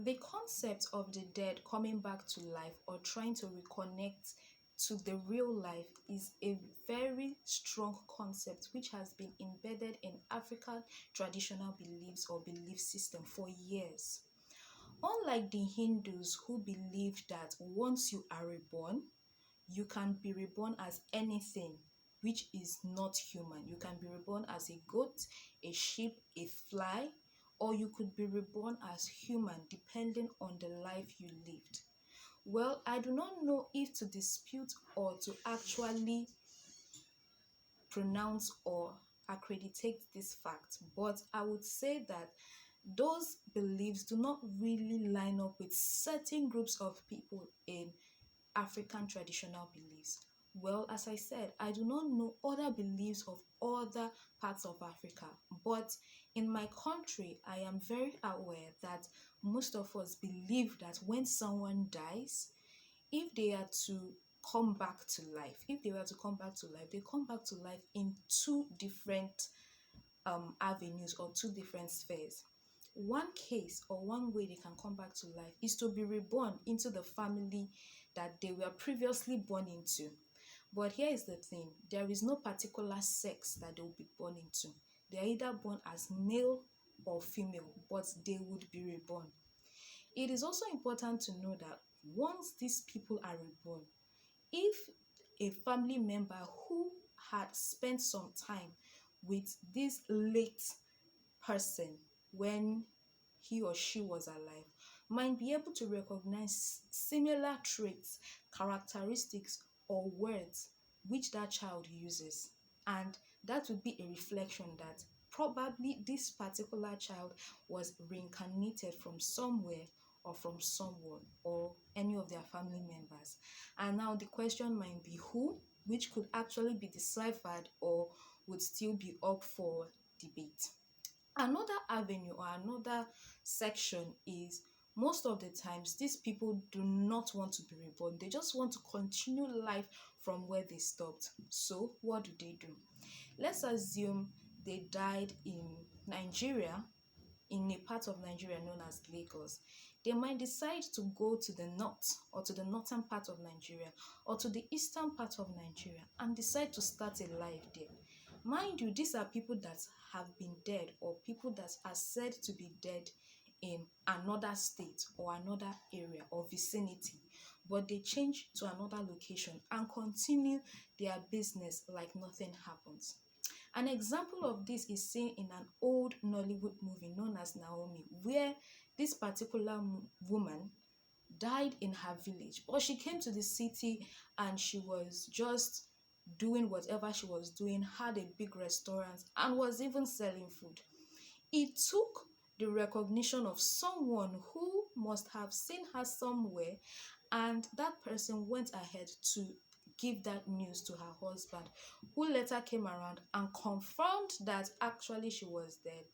The concept of the dead coming back to life or trying to reconnect to the real life is a very strong concept which has been embedded in African traditional beliefs or belief system for years. Unlike the Hindus who believe that once you are reborn, you can be reborn as anything which is not human. You can be reborn as a goat, a sheep, a fly, or you could be reborn as human depending on the life you lived. Well, I do not know if to dispute or to actually pronounce or accreditate this fact, but I would say that those beliefs do not really line up with certain groups of people in African traditional beliefs. Well, as I said, I do not know other beliefs of other parts of Africa, but in my country, I am very aware that most of us believe that when someone dies, if they are to come back to life, they come back to life in two different avenues or two different spheres. One case or one way they can come back to life is to be reborn into the family that they were previously born into. But here is the thing, there is no particular sex that they will be born into. They are either born as male or female, but they would be reborn. It is also important to know that once these people are reborn, if a family member who had spent some time with this late person when he or she was alive might be able to recognize similar traits, characteristics, or words which that child uses. And that would be a reflection that probably this particular child was reincarnated from somewhere or from someone or any of their family members. And now the question might be who, which could actually be deciphered or would still be up for debate. Another avenue or another section is most of the times these people do not want to be reborn. They just want to continue life from where they stopped. So what do? Let's assume they died in Nigeria, in a part of Nigeria known as Lagos. They might decide to go to the north or to the northern part of Nigeria or to the eastern part of Nigeria and decide to start a life there. Mind you, these are people that have been dead or people that are said to be dead in another state or another area or vicinity, but they change to another location and continue their business like nothing happens. An example of this is seen in an old Nollywood movie known as Naomi, where this particular woman died in her village, or she came to the city and she was just doing whatever she was doing, had a big restaurant, and was even selling food. It took the recognition of someone who must have seen her somewhere, and that person went ahead to give that news to her husband, who later came around and confirmed that actually she was dead.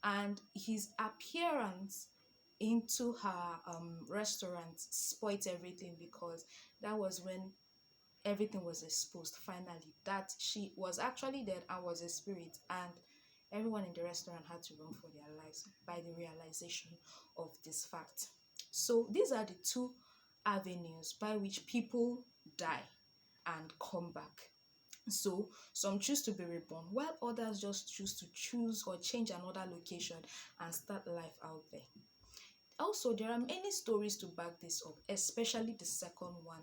And his appearance into her restaurant spoiled everything, because that was when everything was exposed finally, that she was actually dead and was a spirit, and everyone in the restaurant had to run for their lives by the realization of this fact. So these are the two avenues by which people die and come back. So some choose to be reborn while others just choose or change another location and start life out there. Also, there are many stories to back this up, especially the second one.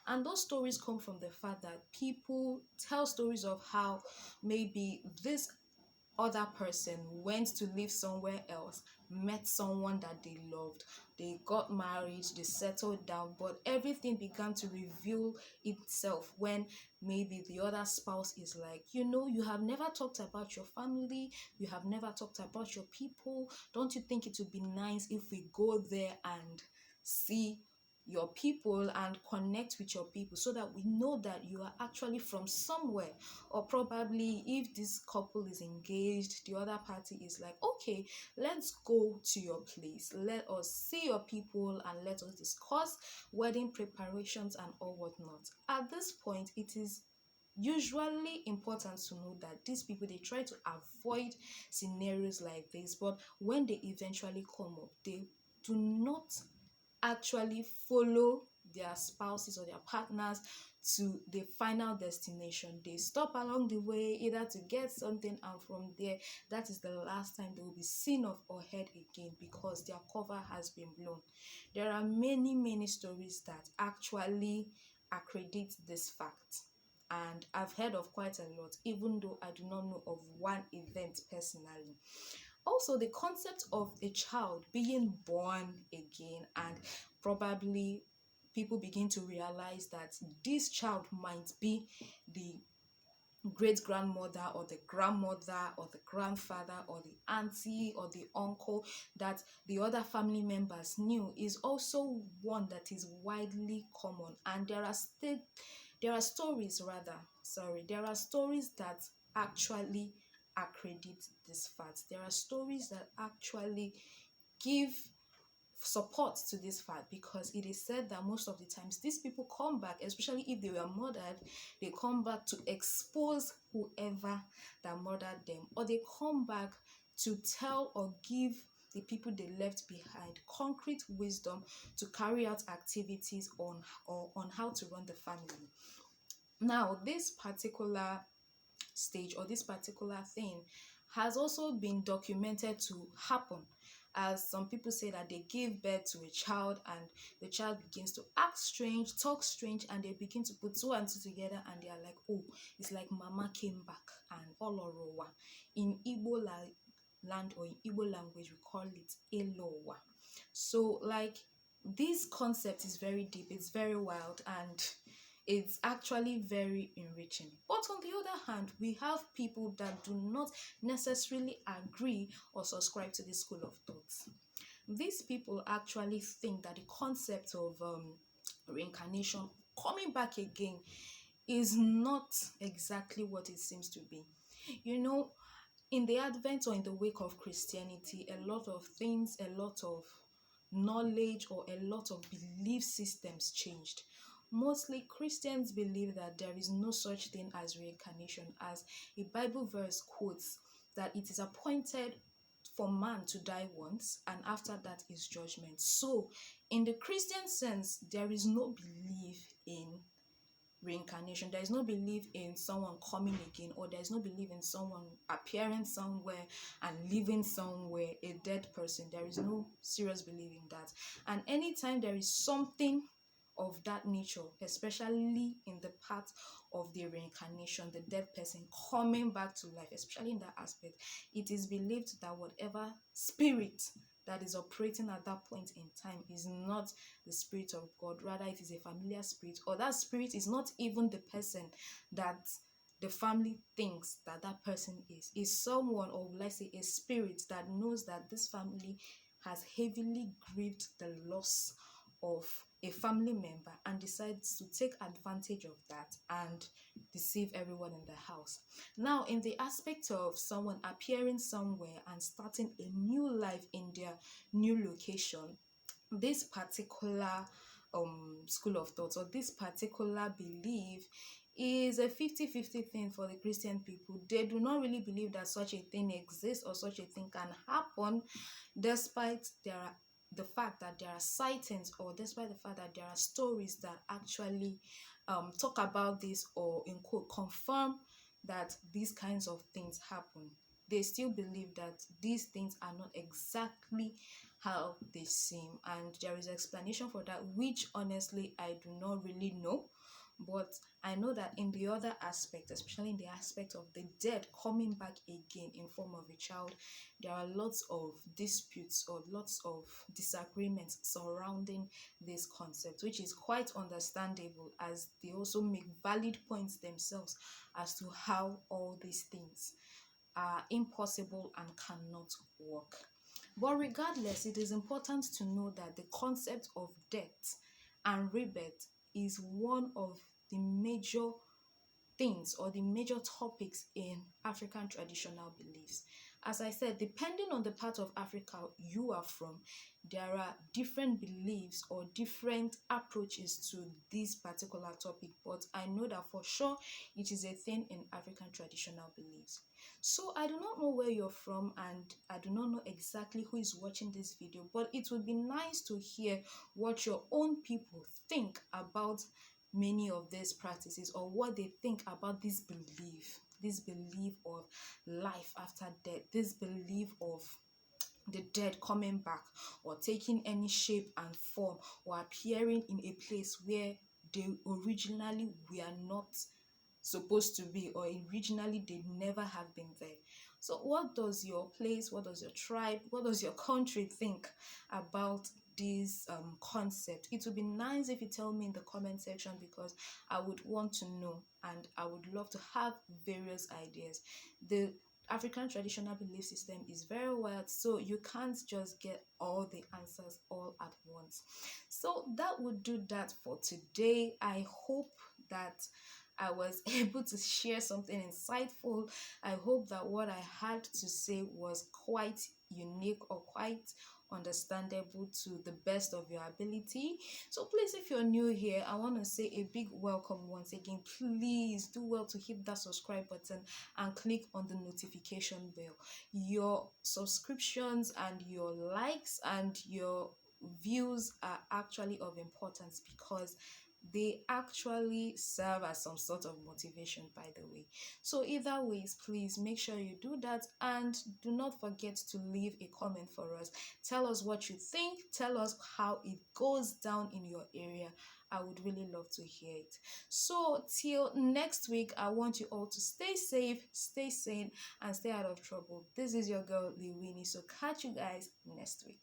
And those stories come from the fact that people tell stories of how maybe this other person went to live somewhere else, met someone that they loved, they got married, they settled down, but everything began to reveal itself when maybe the other spouse is like, you have never talked about your family, you have never talked about your people. Don't you think it would be nice if we go there and see your people and connect with your people, so that we know that you are actually from somewhere? Or probably if this couple is engaged, the other party is like, okay, let's go to your place, let us see your people and let us discuss wedding preparations and all whatnot. At this point, it is usually important to know that these people, they try to avoid scenarios like this, but when they eventually come up, they do not actually follow their spouses or their partners to the final destination. They stop along the way either to get something, and from there, that is the last time they will be seen of or heard again, because their cover has been blown. There are many, many stories that actually accredit this fact, and I've heard of quite a lot, even though I do not know of one event personally. Also, the concept of a child being born again, and probably people begin to realize that this child might be the great grandmother or the grandmother or the grandfather or the auntie or the uncle that the other family members knew, is also one that is widely common. And there are stories, there are stories that actually accredit this fact. There are stories that actually give support to this fact, because it is said that most of the times these people come back, especially if they were murdered, they come back to expose whoever that murdered them, or they come back to tell or give the people they left behind concrete wisdom to carry out activities on how to run the family. Now, this particular stage or this particular thing has also been documented to happen, as some people say that they give birth to a child and the child begins to act strange, talk strange, and they begin to put two and two together, and they are like, oh, it's like mama came back. And olorowa in land, or in Igbo language, we call it elowa. So like, this concept is very deep, it's very wild, and it's actually very enriching. But on the other hand, we have people that do not necessarily agree or subscribe to this school of thoughts. These people actually think that the concept of reincarnation, coming back again, is not exactly what it seems to be. You know, in the advent or in the wake of Christianity, a lot of things, a lot of knowledge, or a lot of belief systems changed. Mostly Christians believe that there is no such thing as reincarnation, as a Bible verse quotes that it is appointed for man to die once, and after that is judgment. So in the Christian sense, there is no belief in reincarnation. There is no belief in someone coming again, or there is no belief in someone appearing somewhere and living somewhere, a dead person. There is no serious belief in that. And anytime there is something of that nature, especially in the part of the reincarnation, the dead person coming back to life, especially in that aspect, it is believed that whatever spirit that is operating at that point in time is not the spirit of God. Rather, it is a familiar spirit, or that spirit is not even the person that the family thinks that that person is someone, or let's say a spirit that knows that this family has heavily grieved the loss of a family member, and decides to take advantage of that and deceive everyone in the house. Now, in the aspect of someone appearing somewhere and starting a new life in their new location, this particular school of thought, or this particular belief, is a 50-50 thing for the Christian people. They do not really believe that such a thing exists or such a thing can happen, despite the fact that there are sightings, or despite the fact that there are stories that actually talk about this, or in quote confirm that these kinds of things happen. They still believe that these things are not exactly how they seem, and there is explanation for that, which honestly I do not really know. But I know that in the other aspect, especially in the aspect of the dead coming back again in form of a child, there are lots of disputes or lots of disagreements surrounding this concept, which is quite understandable, as they also make valid points themselves as to how all these things are impossible and cannot work. But regardless, it is important to know that the concept of death and rebirth is one of the major things, or the major topics in African traditional beliefs. As I said, depending on the part of Africa you are from, there are different beliefs or different approaches to this particular topic. But I know that for sure it is a thing in African traditional beliefs. So I do not know where you're from, and I do not know exactly who is watching this video, but it would be nice to hear what your own people think about many of these practices, or what they think about this belief of life after death, this belief of the dead coming back or taking any shape and form or appearing in a place where they originally were not supposed to be, or originally they never have been there. So what does your place, what does your tribe, what does your country think about this concept? It would be nice if you tell me in the comment section, because I would want to know and I would love to have various ideas. The African traditional belief system is very wide, so you can't just get all the answers all at once. So that would do that for today. I hope that I was able to share something insightful. I hope that what I had to say was quite unique or quite understandable to the best of your ability. So please, if you're new here, I want to say a big welcome once again. Please do well to hit that subscribe button and click on the notification bell. Your subscriptions and your likes and your views are actually of importance, because they actually serve as some sort of motivation, by the way. So either ways, please make sure you do that, and do not forget to leave a comment for us. Tell us what you think, tell us how it goes down in your area. I would really love to hear it. So till next week, I want you all to stay safe, stay sane, and stay out of trouble. This is your girl Liwini. So catch you guys next week.